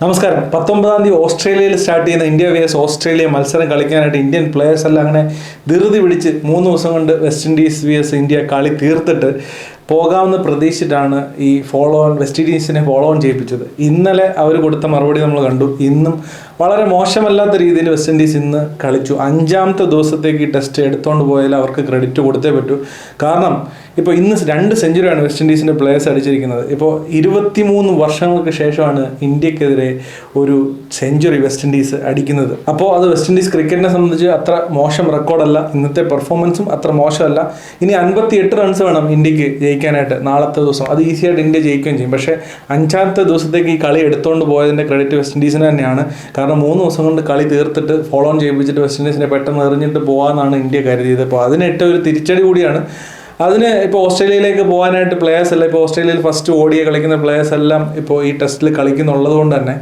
നമസ്കാരം. 19-ാം തീയതി ഓസ്ട്രേലിയയിൽ സ്റ്റാർട്ട് ചെയ്യുന്ന ഇന്ത്യ വേഴ്സ് ഓസ്ട്രേലിയ മത്സരം കളിക്കാനായിട്ട് ഇന്ത്യൻ പ്ലേയേഴ്സ് എല്ലാം അങ്ങനെ ധൃതി പിടിച്ച് 3 ദിവസം കൊണ്ട് വെസ്റ്റ് ഇൻഡീസ് വേഴ്സ് ഇന്ത്യ കളി തീർത്തിട്ട് പോകാമെന്ന് പ്രതീക്ഷിച്ചിട്ടാണ് ഈ വെസ്റ്റ് ഇൻഡീസിനെ ഫോളോ ഓൺ ചെയ്യിപ്പിച്ചത്. ഇന്നലെ അവർ കൊടുത്ത മറുപടി നമ്മൾ കണ്ടു. ഇന്നും വളരെ മോശമല്ലാത്ത രീതിയിൽ വെസ്റ്റ് ഇൻഡീസ് ഇന്ന് കളിച്ചു. 5ാമത്തെ ദിവസത്തേക്ക് ഈ ടെസ്റ്റ് എടുത്തുകൊണ്ട് പോയാൽ അവർക്ക് ക്രെഡിറ്റ് കൊടുത്തേ പറ്റൂ. കാരണം ഇപ്പോൾ ഇന്ന് 2 സെഞ്ചുറിയാണ് വെസ്റ്റ് ഇൻഡീസിൻ്റെ പ്ലേയേഴ്സ് അടിച്ചിരിക്കുന്നത്. ഇപ്പോൾ 23 വർഷങ്ങൾക്ക് ശേഷമാണ് ഇന്ത്യക്കെതിരെ ഒരു സെഞ്ചുറി വെസ്റ്റ് ഇൻഡീസ് അടിക്കുന്നത്. അപ്പോൾ അത് വെസ്റ്റ് ഇൻഡീസ് ക്രിക്കറ്റിനെ സംബന്ധിച്ച് അത്ര മോശം റെക്കോർഡല്ല. ഇന്നത്തെ പെർഫോമൻസും അത്ര മോശമല്ല. ഇനി 58 റൺസ് വേണം ഇന്ത്യക്ക് ജയിക്കാനായിട്ട് നാളത്തെ ദിവസം. അത് ഈസിയായിട്ട് ഇന്ത്യ ജയിക്കുകയും ചെയ്യും. പക്ഷേ 5ാമത്തെ ദിവസത്തേക്ക് ഈ കളി എടുത്തുകൊണ്ട് പോയതിൻ്റെ ക്രെഡിറ്റ് വെസ്റ്റ് ഇൻഡീസിന് തന്നെയാണ്. കാരണം 3 ദിവസം കൊണ്ട് കളി തീർത്തിട്ട് ഫോളോ ഓൺ ചെയ്യിപ്പിച്ചിട്ട് വെസ്റ്റ് ഇൻഡീസിനെ പെട്ടെന്ന് എറിഞ്ഞിട്ട് പോകാമെന്നാണ് ഇന്ത്യ കരുതിയത്. അപ്പോൾ അതിനിട്ട് ഒരു തിരിച്ചടി കൂടിയാണ്. അതിന് ഇപ്പോൾ ഓസ്ട്രേലിയയിലേക്ക് പോകാനായിട്ട് പ്ലേയേഴ്സ് എല്ലാം ഇപ്പോൾ ഓസ്ട്രേലിയയിൽ ഫസ്റ്റ് ഓടിയെ കളിക്കുന്ന പ്ലേയേഴ്സ് എല്ലാം ഇപ്പോൾ ഈ ടെസ്റ്റിൽ കളിക്കുന്നുള്ളത് കൊണ്ട് തന്നെ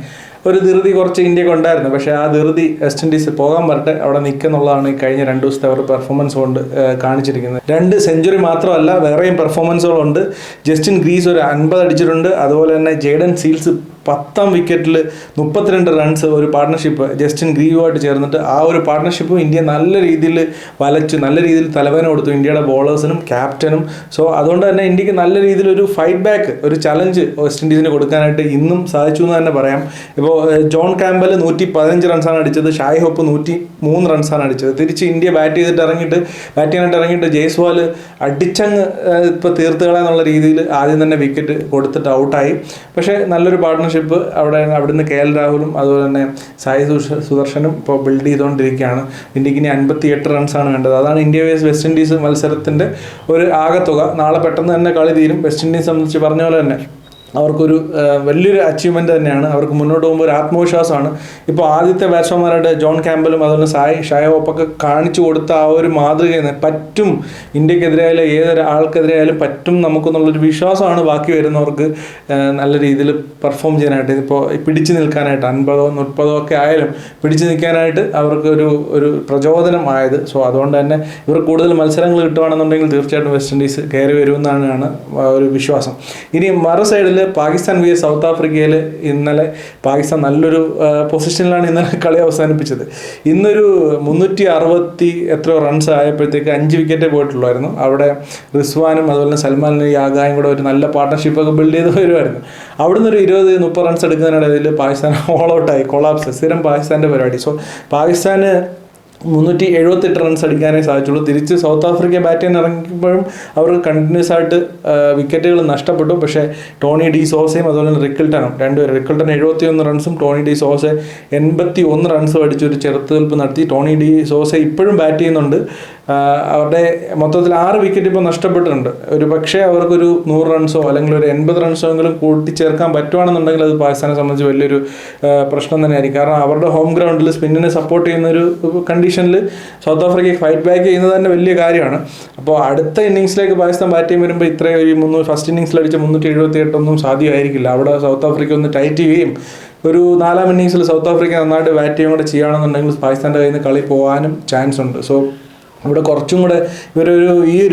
ഒരു ധൃതി കുറച്ച് ഇന്ത്യക്ക് ഉണ്ടായിരുന്നു. പക്ഷേ ആ ധൃതി വെസ്റ്റ് ഇൻഡീസ് പോകാൻ വരട്ടെ, അവിടെ നിൽക്കുന്നുള്ളതാണ് ഈ കഴിഞ്ഞ 2 ദിവസത്തെ അവരുടെ പെർഫോമൻസ് കൊണ്ട് കാണിച്ചിരിക്കുന്നത്. 2 സെഞ്ചുറി മാത്രമല്ല, വേറെയും പെർഫോമൻസുകളുണ്ട്. ജസ്റ്റിൻ ഗ്രീസ് ഒരു 50 അടിച്ചിട്ടുണ്ട്. അതുപോലെ തന്നെ ജേഡൻ സീൽസ് 10ാം വിക്കറ്റിൽ 32 റൺസ് ഒരു പാർട്ട്ണർഷിപ്പ് ജസ്റ്റിൻ ഗ്രീവുമായിട്ട് ചേർന്നിട്ട് ആ ഒരു പാർട്ട്ണർഷിപ്പും ഇന്ത്യ നല്ല രീതിയിൽ വലച്ചു, നല്ല രീതിയിൽ തലവേദന കൊടുത്തു ഇന്ത്യയുടെ ബോളേഴ്സിനും ക്യാപ്റ്റനും. സോ അതുകൊണ്ട് തന്നെ ഇന്ത്യക്ക് നല്ല രീതിയിൽ ഒരു ഫൈറ്റ് ബാക്ക്, ഒരു ചലഞ്ച് വെസ്റ്റ് ഇൻഡീസിന് കൊടുക്കാനായിട്ട് ഇന്നും സാധിച്ചു എന്ന് തന്നെ പറയാം. ഇപ്പോൾ ജോൺ കാമ്പൽ 115 റൺസാണ് അടിച്ചത്. ഷായ് ഹോപ്പ് 103 റൺസാണ് അടിച്ചത്. തിരിച്ച് ഇന്ത്യ ബാറ്റ് ചെയ്യാനായിട്ട് ഇറങ്ങിയിട്ട് ജയ്സ്വാൾ അടിച്ചങ്ങ് ഇപ്പോൾ തീർത്തുകളെന്നുള്ള രീതിയിൽ ആദ്യം തന്നെ വിക്കറ്റ് കൊടുത്തിട്ട് ഔട്ടായി. പക്ഷേ നല്ലൊരു പാർട്ട്ണർഷിപ്പ് അവിടുന്ന് KL രാഹുലും അതുപോലെ തന്നെ സായി സുദർശനും ഇപ്പോൾ ബിൽഡ് ചെയ്തുകൊണ്ടിരിക്കുകയാണ്. ഇന്ത്യക്ക് ഇനി 58 റൺസാണ് വേണ്ടത്. അതാണ് ഇന്ത്യ വേഴ്സ് വെസ്റ്റ് ഇൻഡീസ് മത്സരത്തിൻ്റെ ഒരു ആകത്തുക. നാളെ പെട്ടെന്ന് തന്നെ കളി തീരും. വെസ്റ്റ് ഇൻഡീസ് സംബന്ധിച്ച് പറഞ്ഞ പോലെ തന്നെ അവർക്കൊരു വലിയൊരു അച്ചീവ്മെൻറ്റ് തന്നെയാണ്. അവർക്ക് മുന്നോട്ട് പോകുമ്പോൾ ഒരു ആത്മവിശ്വാസമാണ്. ഇപ്പോൾ ആദ്യത്തെ ബാറ്റ്സ്മാൻമാരുടെ ജോൺ കാമ്പലും അതുപോലെ ഷായ് ഹോപ്പൊക്കെ കാണിച്ചു കൊടുത്ത ആ ഒരു മാതൃകയിൽ പറ്റും, ഇന്ത്യക്കെതിരായാലും ഏതൊരു ആൾക്കെതിരായാലും പറ്റും നമുക്കെന്നുള്ളൊരു വിശ്വാസമാണ് ബാക്കി വരുന്നവർക്ക് നല്ല രീതിയിൽ പെർഫോം ചെയ്യാനായിട്ട്. ഇപ്പോൾ പിടിച്ചു നിൽക്കാനായിട്ട് 50-ഓ 30-ഓ ഒക്കെ ആയാലും പിടിച്ചു നിൽക്കാനായിട്ട് അവർക്ക് ഒരു പ്രചോദനമായത്. സോ അതുകൊണ്ട് തന്നെ ഇവർ കൂടുതൽ മത്സരങ്ങൾ കിട്ടുകയാണെന്നുണ്ടെങ്കിൽ തീർച്ചയായിട്ടും വെസ്റ്റ് ഇൻഡീസ് കയറി വരുമെന്നാണ് ഒരു വിശ്വാസം. ഇനി മറു സൈഡിൽ പാകിസ്ഥാൻ vs സൗത്ത് ആഫ്രിക്കയിൽ ഇന്നലെ പാകിസ്ഥാൻ നല്ലൊരു പൊസിഷനിലാണ് ഇന്നലെ കളി അവസാനിപ്പിച്ചത്. ഇന്നൊരു 360 എത്രയോ റൺസ് ആയപ്പോഴത്തേക്ക് 5 വിക്കറ്റേ പോയിട്ടുള്ളായിരുന്നു. അവിടെ റിസ്വാനും അതുപോലെ സൽമാനും യാഗായും കൂടെ ഒരു നല്ല പാർട്ട്ണർഷിപ്പൊക്കെ ബിൽഡ് ചെയ്ത് വരുമായിരുന്നു. അവിടുന്ന് ഒരു 20-30 റൺസ് എടുക്കുന്നതിനിടയിൽ പാകിസ്ഥാൻ ഓൾ ഔട്ടായി, കൊളാപ്സ്, സ്ഥിരം പാകിസ്ഥാൻ്റെ പരിപാടി. സോ പാകിസ്ഥാന് 378 റൺസ് അടിക്കാനേ സാധിച്ചുള്ളൂ. തിരിച്ച് സൗത്ത് ആഫ്രിക്ക ബാറ്റ് ചെയ്യാൻ ഇറങ്ങിയപ്പോഴും അവർക്ക് കണ്ടിന്യൂസ് ആയിട്ട് വിക്കറ്റുകൾ നഷ്ടപ്പെട്ടു. പക്ഷേ ടോണി ഡി സോസയും അതുപോലെ തന്നെ റിക്കിൾട്ടനും രണ്ടുപേരും, റിക്കിൾട്ടൻ 71 റൺസും ടോണി ഡി സോസ 81 റൺസും അടിച്ചൊരു ചെറുത്തുനിൽപ്പ് നടത്തി. ടോണി ഡി സോസ ഇപ്പോഴും ബാറ്റ് ചെയ്യുന്നുണ്ട്. അവരുടെ മൊത്തത്തിൽ 6 വിക്കറ്റ് ഇപ്പോൾ നഷ്ടപ്പെട്ടിട്ടുണ്ട്. ഒരു പക്ഷേ അവർക്കൊരു 100 റൺസോ അല്ലെങ്കിൽ ഒരു 80 റൺസോ എങ്കിലും കൂട്ടിച്ചേർക്കാൻ പറ്റുവാണെന്നുണ്ടെങ്കിൽ അത് പാകിസ്ഥാനെ സംബന്ധിച്ച് വലിയൊരു പ്രശ്നം തന്നെയായിരിക്കും. കാരണം അവരുടെ ഹോം ഗ്രൗണ്ടിൽ സ്പിന്നിനെ സപ്പോർട്ട് ചെയ്യുന്ന ഒരു കണ്ടീഷനിൽ സൗത്ത് ആഫ്രിക്കയ്ക്ക് ഫൈറ്റ് ബാക്ക് ചെയ്യുന്നത് തന്നെ വലിയ കാര്യമാണ്. അപ്പോൾ അടുത്ത ഇന്നിങ്സിലേക്ക് പാകിസ്ഥാൻ ബാറ്റ് ചെയ്യാൻ വരുമ്പോൾ ഇത്രയും ഫസ്റ്റ് ഇന്നിങ്സിൽ അടിച്ച 378 ഒന്നും സാധ്യമായിരിക്കില്ല. അവിടെ സൗത്ത് ആഫ്രിക്ക ഒന്ന് ടൈറ്റ് ചെയ്യുകയും ഒരു 4ാം ഇന്നിങ്സിൽ സൗത്ത് ആഫ്രിക്ക നന്നായിട്ട് ബാറ്റ് ചെയ്യുകയും കൂടെ ചെയ്യുകയാണെന്നുണ്ടെങ്കിൽ പാകിസ്ഥാൻ്റെ കയ്യിൽ നിന്ന് കളി പോകാനും ചാൻസ് ഉണ്ട്. സോ ഇവിടെ കുറച്ചും കൂടെ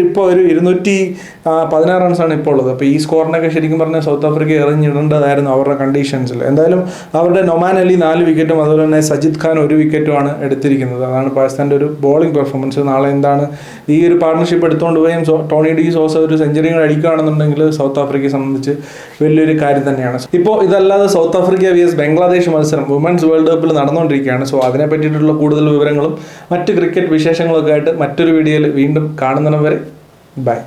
ഇപ്പോൾ ഒരു 216 റൺസാണ് ഇപ്പോൾ ഉള്ളത്. അപ്പോൾ ഈ സ്കോറിനൊക്കെ ശരിക്കും പറഞ്ഞാൽ സൗത്ത് ആഫ്രിക്ക എറിഞ്ഞിടേണ്ടതായിരുന്നു അവരുടെ കണ്ടീഷൻസിൽ. എന്തായാലും അവരുടെ നൊമാൻ അലി 4 വിക്കറ്റും അതുപോലെ തന്നെ സജിദ് ഖാൻ 1 വിക്കറ്റുമാണ് എടുത്തിരിക്കുന്നത്. അതാണ് പാകിസ്ഥാൻ്റെ ഒരു ബോളിംഗ് പെർഫോമൻസ്. നാളെ എന്താണ് ഈ ഒരു പാർട്ട്ണർഷിപ്പ് എടുത്തുകൊണ്ട് പോയും ടോണി ഡി സോസ ഒരു സെഞ്ചുറി കൂടെ അടിക്കുകയാണെന്നുണ്ടെങ്കിൽ സൗത്ത് ആഫ്രിക്കയെ സംബന്ധിച്ച് വലിയൊരു കാര്യം തന്നെയാണ്. ഇപ്പോൾ ഇതല്ലാതെ സൗത്ത് ആഫ്രിക്ക vs ബംഗ്ലാദേശ് മത്സരം വുമൻസ് വേൾഡ് കപ്പിൽ നടന്നുകൊണ്ടിരിക്കുകയാണ്. സോ അതിനെ പറ്റിയിട്ടുള്ള കൂടുതൽ വിവരങ്ങളും മറ്റ് ക്രിക്കറ്റ് വിശേഷങ്ങളൊക്കെ ആയിട്ട് മറ്റൊരു വീഡിയോയിൽ വീണ്ടും കാണുന്നവരെ ബൈ.